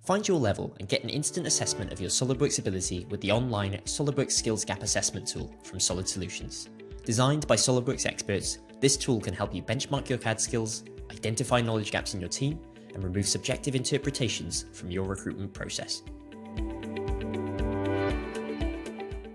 Find your level and get an instant assessment of your SOLIDWORKS ability with the online SOLIDWORKS Skills Gap Assessment tool from Solid Solutions. Designed by SOLIDWORKS experts, this tool can help you benchmark your CAD skills, identify knowledge gaps in your team, and remove subjective interpretations from your recruitment process.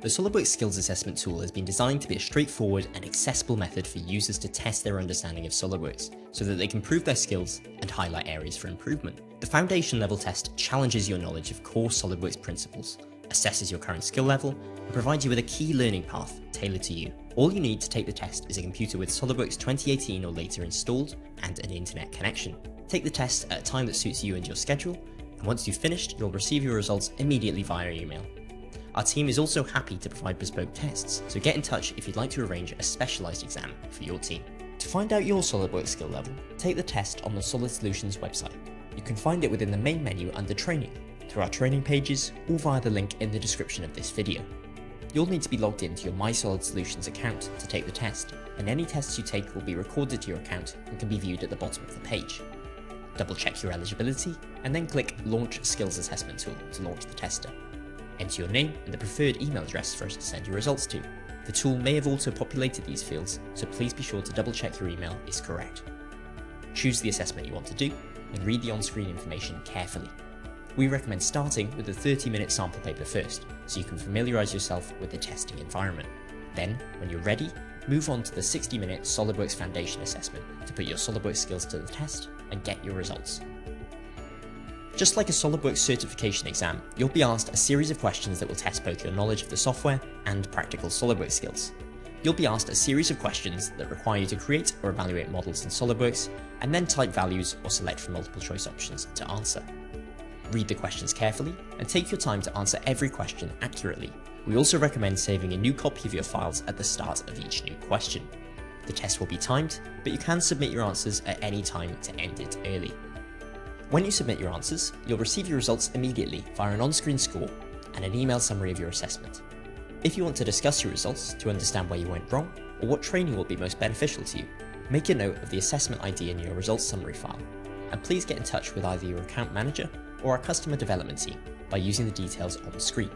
The SOLIDWORKS Skills Assessment tool has been designed to be a straightforward and accessible method for users to test their understanding of SOLIDWORKS, so that they can prove their skills and highlight areas for improvement. The foundation level test challenges your knowledge of core SOLIDWORKS principles, assesses your current skill level, and provides you with a key learning path tailored to you. All you need to take the test is a computer with SOLIDWORKS 2018 or later installed and an internet connection. Take the test at a time that suits you and your schedule, and once you've finished, you'll receive your results immediately via email. Our team is also happy to provide bespoke tests, so get in touch if you'd like to arrange a specialised exam for your team. To find out your SOLIDWORKS skill level, take the test on the Solid Solutions website. You can find it within the main menu under Training, through our training pages, or via the link in the description of this video. You'll need to be logged into your My Solid Solutions account to take the test, and any tests you take will be recorded to your account and can be viewed at the bottom of the page. Double check your eligibility, and then click Launch Skills Assessment Tool to launch the tester. Enter your name and the preferred email address for us to send your results to. The tool may have auto-populated these fields, so please be sure to double check your email is correct. Choose the assessment you want to do, and read the on-screen information carefully. We recommend starting with a 30-minute sample paper first, so you can familiarise yourself with the testing environment. Then, when you're ready, move on to the 60-minute SOLIDWORKS Foundation assessment to put your SOLIDWORKS skills to the test and get your results. Just like a SOLIDWORKS certification exam, you'll be asked a series of questions that will test both your knowledge of the software and practical SOLIDWORKS skills. You'll be asked a series of questions that require you to create or evaluate models in SOLIDWORKS, and then type values or select from multiple choice options to answer. Read the questions carefully and take your time to answer every question accurately. We also recommend saving a new copy of your files at the start of each new question. The test will be timed, but you can submit your answers at any time to end it early. When you submit your answers, you'll receive your results immediately via an on-screen score and an email summary of your assessment. If you want to discuss your results to understand where you went wrong or what training will be most beneficial to you, make a note of the assessment ID in your results summary file, and please get in touch with either your account manager or our customer development team by using the details on the screen.